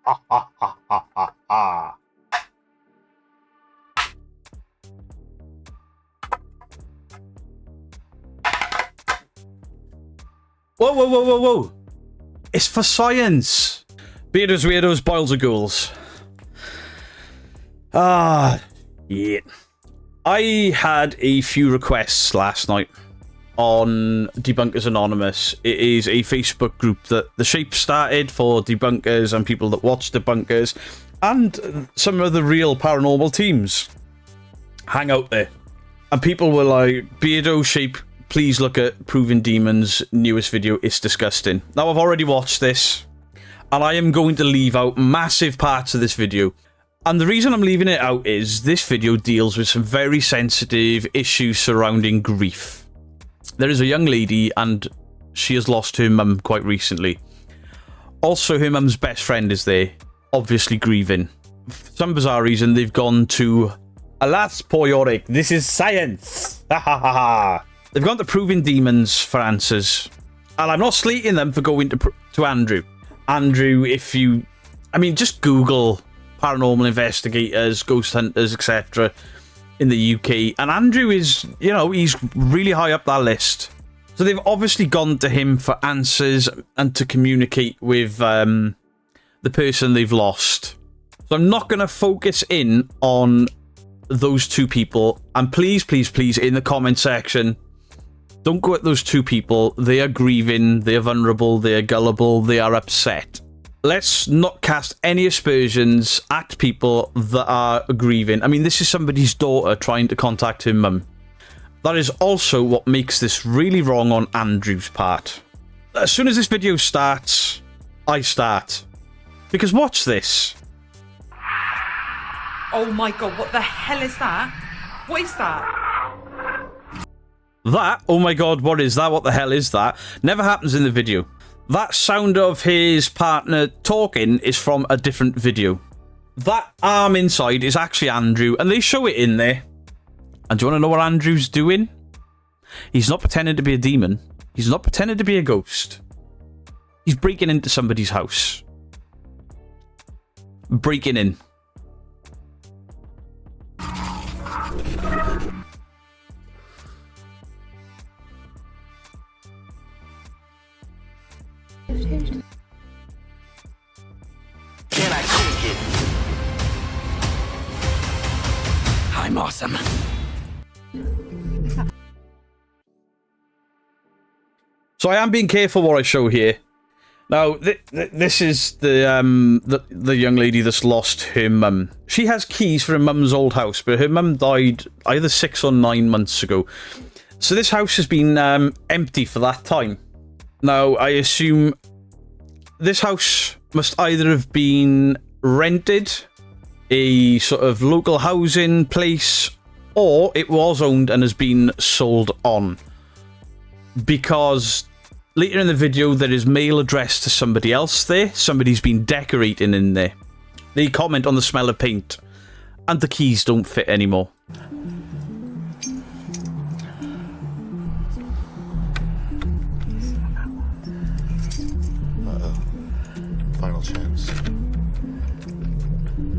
Ha ha ha ha ha ha. Whoa, whoa, whoa, whoa, whoa. It's for science. Beardos, weirdos, boils, or ghouls. Yeah. I had a few requests last night on Debunkers Anonymous. It is a Facebook group that the Shape started for debunkers and people that watch debunkers, and some of the real paranormal teams hang out there. And people were like, Beardo, Shape, please look at Proving Demons' newest video. It's disgusting. Now, I've already watched this, and I am going to leave out massive parts of this video. And the reason I'm leaving it out is this video deals with some very sensitive issues surrounding grief. There is a young lady, and she has lost her mum quite recently. Also, her mum's best friend is there, obviously grieving. For some bizarre reason, they've gone to... Alas, poor Yorick, this is science! Ha ha ha ha! They've gone to Proving Demons for answers. And I'm not slating them for going to Andrew. Andrew, if you... I mean, just Google paranormal investigators, ghost hunters, etc. in the UK. And Andrew is, you know, he's really high up that list. So they've obviously gone to him for answers and to communicate with the person they've lost. So I'm not going to focus in on those two people. And please, please, please, in the comment section, don't go at those two people. They are grieving, they are vulnerable, they are gullible, they are upset. Let's not cast any aspersions at people that are grieving. I mean, this is somebody's daughter trying to contact her mum. That is also what makes this really wrong on Andrew's part. As soon as this video starts, I start. Because watch this. Oh my god, what the hell is that? What is that? That, oh my god, what is that? What the hell is that? Never happens in the video. That sound of his partner talking is from a different video. That arm inside is actually Andrew, and they show it in there. And do you want to know what Andrew's doing? He's not pretending to be a demon. He's not pretending to be a ghost. He's breaking into somebody's house. Breaking in. Can I kick it? I'm awesome. So I am being careful what I show here. Now, this is the young lady that's lost her mum. She has keys for her mum's old house, but her mum died either 6 or 9 months ago. So this house has been empty for that time. Now, I assume this house must either have been rented, a sort of local housing place, or it was owned and has been sold on. Because later in the video, there is mail addressed to somebody else there. Somebody's been decorating in there. They comment on the smell of paint, and the keys don't fit anymore. Final chance. Do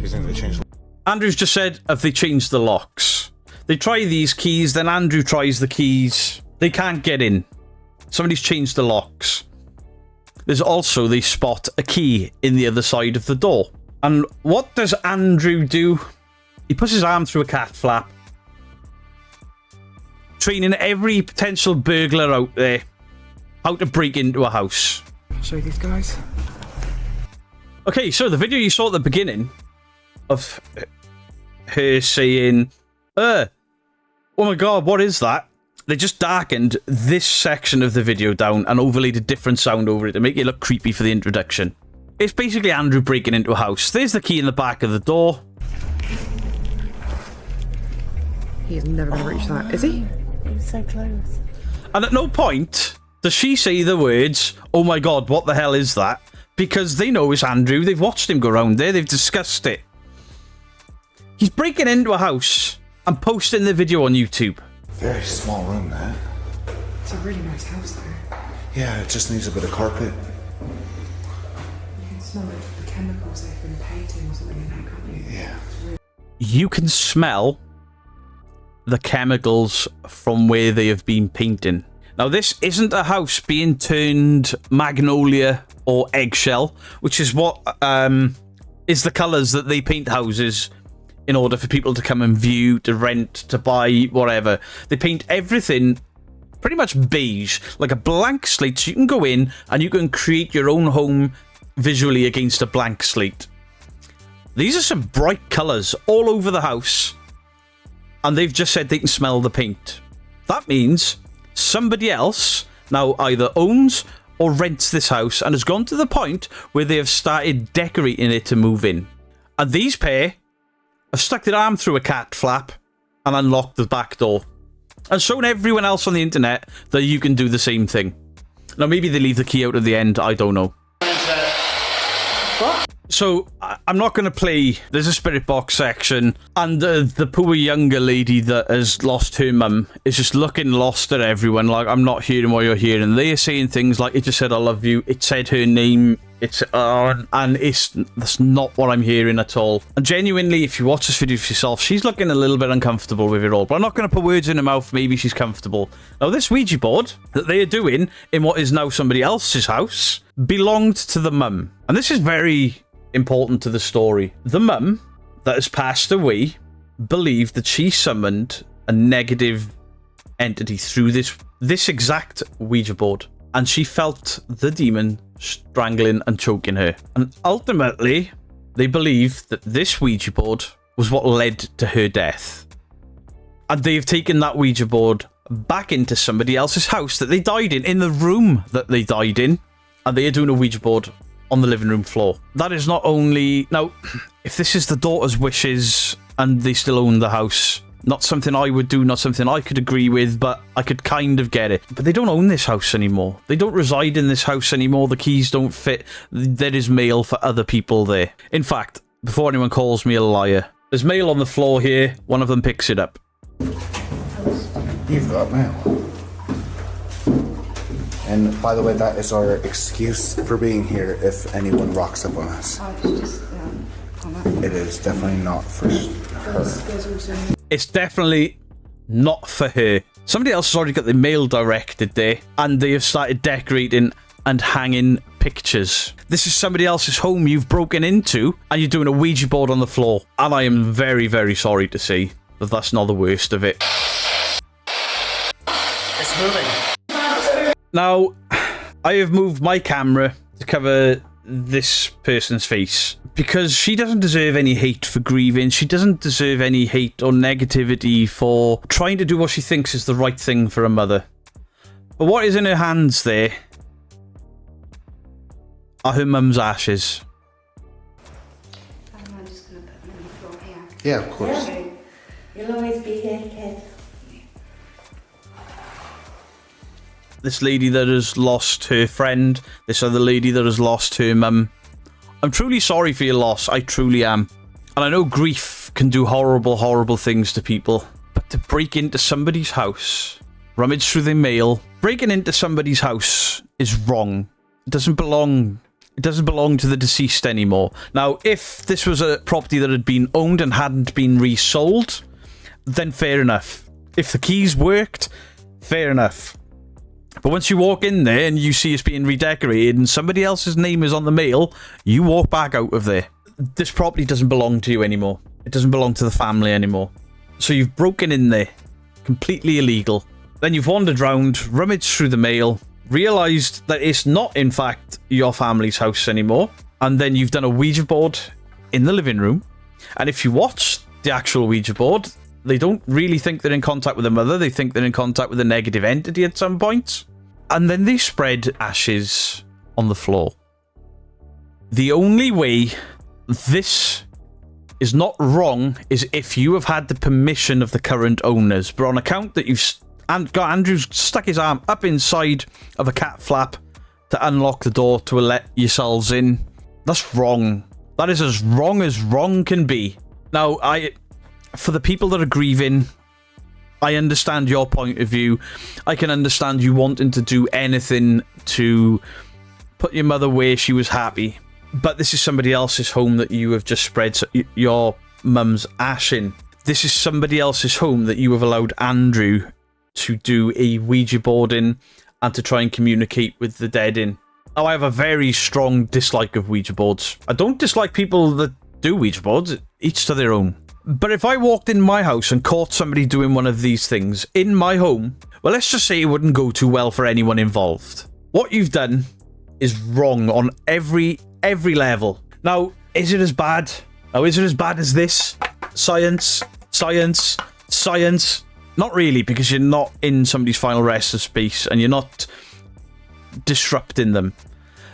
you think they changed? Andrew's just said, have they changed the locks? They try these keys, then Andrew tries the keys. They can't get in. Somebody's changed the locks. There's also, they spot a key in the other side of the door. And what does Andrew do? He puts his arm through a cat flap, training every potential burglar out there how to break into a house. I'll show you these guys. Okay, so the video you saw at the beginning of her saying, oh my god, what is that? They just darkened this section of the video down and overlaid a different sound over it to make it look creepy for the introduction. It's basically Andrew breaking into a house. There's the key in the back of the door. He is never going to reach that, is he? He was so close. And at no point does she say the words, oh my god, what the hell is that? Because they know it's Andrew. They've watched him go around there. They've discussed it. He's breaking into a house and posting the video on YouTube. Very small room, there. It's a really nice house, though. Yeah, it just needs a bit of carpet. You can smell it. chemicals they've been painting or something in there, can't you? Yeah. You can smell the chemicals from where they have been painting. Now, this isn't a house being turned magnolia or eggshell, which is what is the colours that they paint houses in order for people to come and view, to rent, to buy, whatever. They paint everything pretty much beige, like a blank slate, so you can go in and you can create your own home visually against a blank slate. These are some bright colours all over the house, and they've just said they can smell the paint. That means somebody else now either owns or rents this house and has gone to the point where they have started decorating it to move in. And these pair have stuck their arm through a cat flap and unlocked the back door and shown everyone else on the internet that you can do the same thing. Now, maybe they leave the key out at the end, I don't know. So, I'm not going to play... There's a spirit box section, and the poor younger lady that has lost her mum is just looking lost at everyone, like, I'm not hearing what you're hearing. They are saying things like, it just said, I love you, it said her name, and that's not what I'm hearing at all. And genuinely, if you watch this video for yourself, she's looking a little bit uncomfortable with it all, but I'm not going to put words in her mouth, maybe she's comfortable. Now, this Ouija board that they are doing in what is now somebody else's house belonged to the mum. And this is very important to the story. The mum that has passed away believed that she summoned a negative entity through this exact Ouija board, and she felt the demon strangling and choking her. And ultimately, they believe that this Ouija board was what led to her death. And they've taken that Ouija board back into somebody else's house that they died in the room that they died in, and they are doing a Ouija board on the living room floor. That is not only... Now, if this is the daughter's wishes and they still own the house, not something I would do, not something I could agree with, but I could kind of get it. But they don't own this house anymore. They don't reside in this house anymore. The keys don't fit. There is mail for other people there. In fact, before anyone calls me a liar, there's mail on the floor here. One of them picks it up. You've got mail. And by the way, that is our excuse for being here if anyone rocks up on us. It is definitely not for her. It's definitely not for her. Somebody else has already got the mail directed there, and they have started decorating and hanging pictures. This is somebody else's home you've broken into, and you're doing a Ouija board on the floor. And I am very, very sorry to say that that's not the worst of it. It's moving. Now, I have moved my camera to cover this person's face because she doesn't deserve any hate for grieving. She doesn't deserve any hate or negativity for trying to do what she thinks is the right thing for her mother. But what is in her hands there are her mum's ashes. I'm just going to put them on the floor here. Yeah, of course. You'll always be here, kid. This lady that has lost her friend, this other lady that has lost her mum. I'm truly sorry for your loss, I truly am. And I know grief can do horrible, horrible things to people, but to break into somebody's house, rummage through their mail, breaking into somebody's house is wrong. It doesn't belong to the deceased anymore. Now, if this was a property that had been owned and hadn't been resold, then fair enough. If the keys worked, fair enough. But once you walk in there and you see it's being redecorated and somebody else's name is on the mail, you walk back out of there. This property doesn't belong to you anymore. It doesn't belong to the family anymore. So you've broken in there. Completely illegal. Then you've wandered round, rummaged through the mail, realised that it's not, in fact, your family's house anymore. And then you've done a Ouija board in the living room. And if you watch the actual Ouija board, they don't really think they're in contact with their mother. They think they're in contact with a negative entity at some point. And then they spread ashes on the floor. The only way this is not wrong is if you have had the permission of the current owners. But on account that you've got Andrew stuck his arm up inside of a cat flap to unlock the door to let yourselves in, that's wrong. That is as wrong can be. Now, for the people that are grieving, I understand your point of view. I can understand you wanting to do anything to put your mother where she was happy. But this is somebody else's home that you have just spread your mum's ash in. This is somebody else's home that you have allowed Andrew to do a Ouija board in and to try and communicate with the dead in. Now, I have a very strong dislike of Ouija boards. I don't dislike people that do Ouija boards, each to their own. But if I walked in my house and caught somebody doing one of these things in my home, well, let's just say it wouldn't go too well for anyone involved. What you've done is wrong on every level. Now, is it as bad? Now, is it as bad as this? Science. Not really, because you're not in somebody's final rest of space and you're not disrupting them.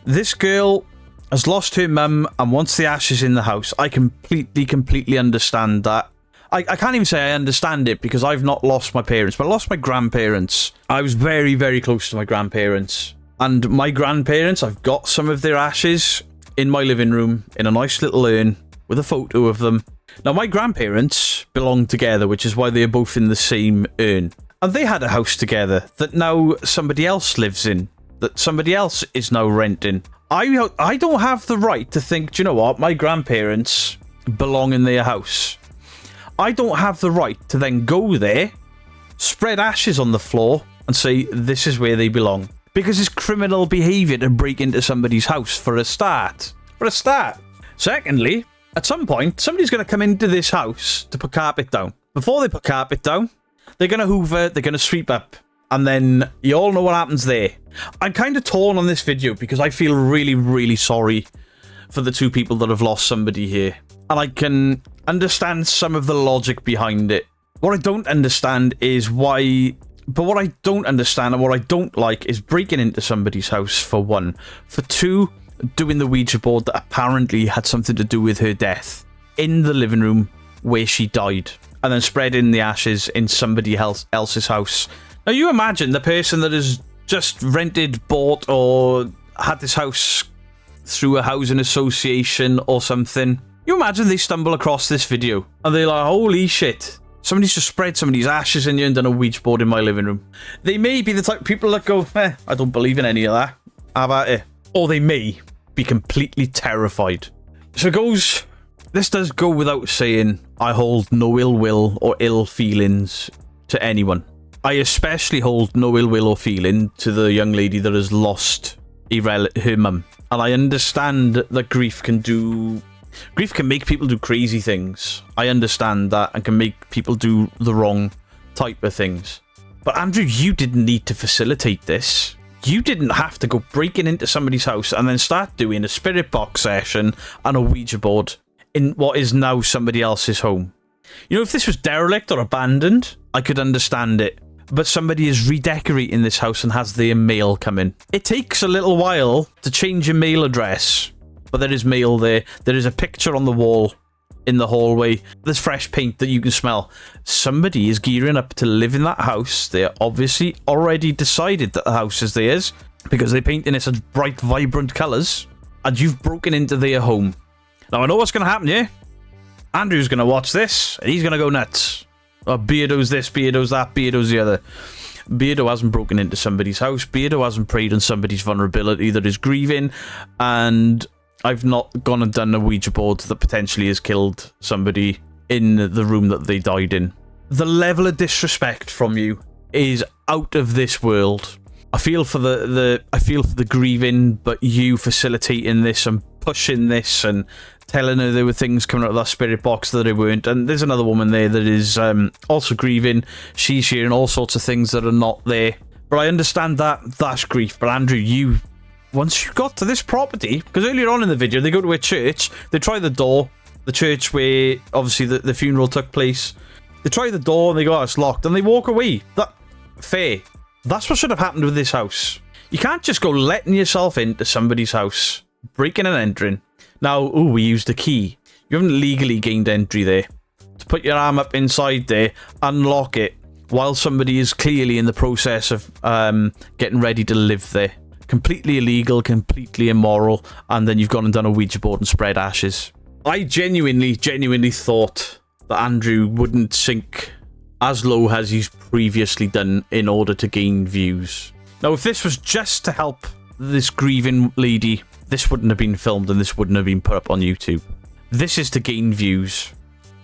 This girl has lost her mum and wants the ashes in the house. I completely understand that. I can't even say I understand it because I've not lost my parents, but I lost my grandparents. I was very, very close to my grandparents. And my grandparents, I've got some of their ashes in my living room in a nice little urn with a photo of them. Now, my grandparents belong together, which is why they're both in the same urn. And they had a house together that now somebody else lives in, that somebody else is now renting. I don't have the right to think, do you know what, my grandparents belong in their house. I don't have the right to then go there, spread ashes on the floor, and say this is where they belong. Because it's criminal behaviour to break into somebody's house for a start. Secondly, at some point, somebody's going to come into this house to put carpet down. Before they put carpet down, they're going to hoover, they're going to sweep up. And then you all know what happens there. I'm kind of torn on this video because I feel really, really sorry for the two people that have lost somebody here. And I can understand some of the logic behind it. What I don't understand is why... But what I don't understand and what I don't like is breaking into somebody's house, for one. For two, doing the Ouija board that apparently had something to do with her death in the living room where she died. And then spreading the ashes in somebody else's house. Now, you imagine the person that has just rented, bought, or had this house through a housing association or something. You imagine they stumble across this video and they're like, holy shit. Somebody's just spread somebody's ashes in you and done a Ouija board in my living room. They may be the type of people that go, I don't believe in any of that. How about it? Or they may be completely terrified. So this does go without saying, I hold no ill will or ill feelings to anyone. I especially hold no ill will or feeling to the young lady that has lost her mum. And I understand that grief can make people do crazy things. I understand that, and can make people do the wrong type of things. But Andrew, you didn't need to facilitate this. You didn't have to go breaking into somebody's house and then start doing a spirit box session and a Ouija board in what is now somebody else's home. You know, if this was derelict or abandoned, I could understand it. But somebody is redecorating this house and has their mail come in. It takes a little while to change your mail address. But there is mail there. There is a picture on the wall in the hallway. There's fresh paint that you can smell. Somebody is gearing up to live in that house. They're obviously already decided that the house is theirs because they're painting it such bright, vibrant colours. And you've broken into their home. Now, I know what's going to happen here. Andrew's going to watch this and he's going to go nuts. Oh, Beardo's this, Beardo's that, Beardo's the other. Beardo hasn't broken into somebody's house. Beardo hasn't preyed on somebody's vulnerability that is grieving. And I've not gone and done a Ouija board that potentially has killed somebody in the room that they died in. The level of disrespect from you is out of this world. I feel for the grieving, but you facilitating this and pushing this and telling her there were things coming out of that spirit box that they weren't. And there's another woman there that is also grieving. She's hearing all sorts of things that are not there. But I understand that's grief. But Andrew, once you got to this property, because earlier on in the video, they go to a church, they try the door, the church where obviously the funeral took place. They try the door and they go, oh, it's locked, and they walk away. Fair. That's what should have happened with this house. You can't just go letting yourself into somebody's house, breaking and entering. Now, we used a key. You haven't legally gained entry there. To put your arm up inside there, unlock it, while somebody is clearly in the process of getting ready to live there. Completely illegal, completely immoral, and then you've gone and done a Ouija board and spread ashes. I genuinely thought that Andrew wouldn't sink as low as he's previously done in order to gain views. Now, if this was just to help this grieving lady this wouldn't have been filmed and this wouldn't have been put up on YouTube. This is to gain views.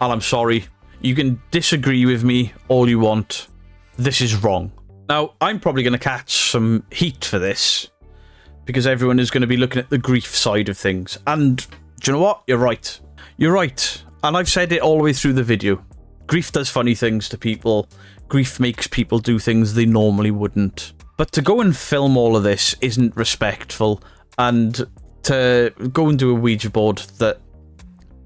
And I'm sorry. You can disagree with me all you want. This is wrong. Now, I'm probably going to catch some heat for this, because everyone is going to be looking at the grief side of things. And do you know what? You're right. You're right. And I've said it all the way through the video. Grief does funny things to people. Grief makes people do things they normally wouldn't. But to go and film all of this isn't respectful. And to go and do a Ouija board that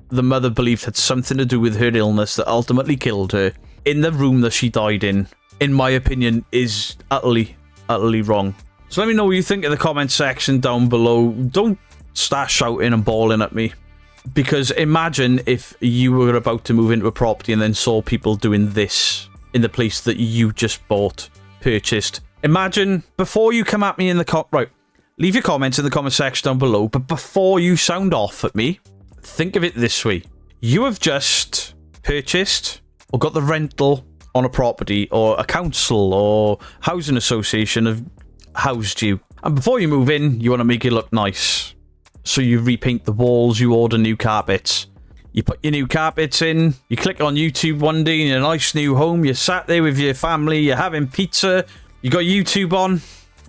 the mother believed had something to do with her illness that ultimately killed her in the room that she died in my opinion, is utterly wrong. So let me know what you think in the comment section down below. Don't start shouting and bawling at me. Because imagine if you were about to move into a property and then saw people doing this in the place that you just purchased. Imagine, before you come at me in the right, leave your comments in the comment section down below, but before you sound off at me, think of it this way. You have just purchased or got the rental on a property, or a council or housing association have housed you. And before you move in, you want to make it look nice. So you repaint the walls, you order new carpets. You put your new carpets in, you click on YouTube one day in a nice new home, you're sat there with your family, you're having pizza, you got YouTube on,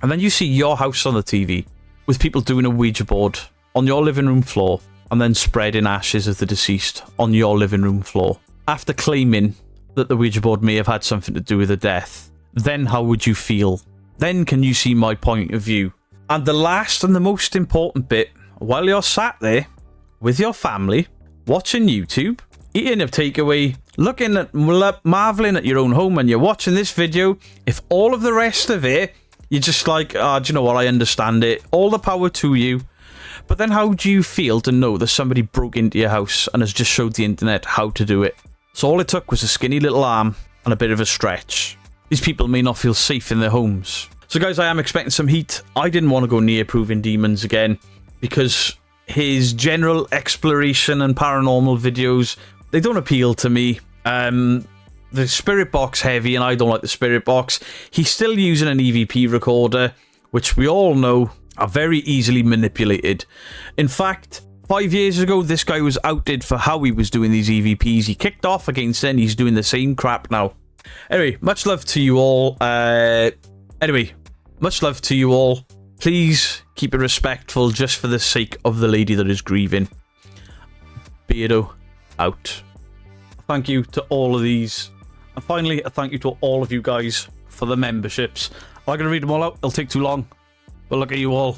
and then you see your house on the TV with people doing a Ouija board on your living room floor and then spreading ashes of the deceased on your living room floor. After claiming that the Ouija board may have had something to do with the death, then how would you feel? Then can you see my point of view? And the last and the most important bit, while you're sat there with your family, watching YouTube, eating a takeaway, looking at, marveling at your own home, and you're watching this video, if all of the rest of it, you're just like, do you know what, I understand it, all the power to you. But then how do you feel to know that somebody broke into your house and has just showed the internet how to do it? So all it took was a skinny little arm and a bit of a stretch. These people may not feel safe in their homes. So guys, I am expecting some heat. I didn't want to go near Proving Demons again, because his general exploration and paranormal videos, they don't appeal to me. The spirit box heavy, and I don't like the spirit box. He's still using an EVP recorder, which we all know are very easily manipulated. In fact, 5 years ago, this guy was outed for how he was doing these EVPs. He kicked off against it, and he's doing the same crap now. Anyway, much love to you all. Please keep it respectful just for the sake of the lady that is grieving. Beardo out. Thank you to all of these. And finally, a thank you to all of you guys for the memberships. I'm not going to read them all out. It'll take too long. But look at you all.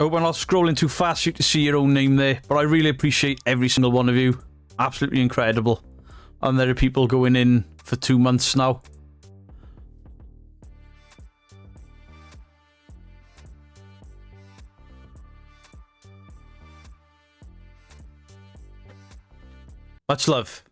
Oh, when I was scrolling too fast, you to see your own name there. But I really appreciate every single one of you. Absolutely incredible. And there are people going in for 2 months now. Much love.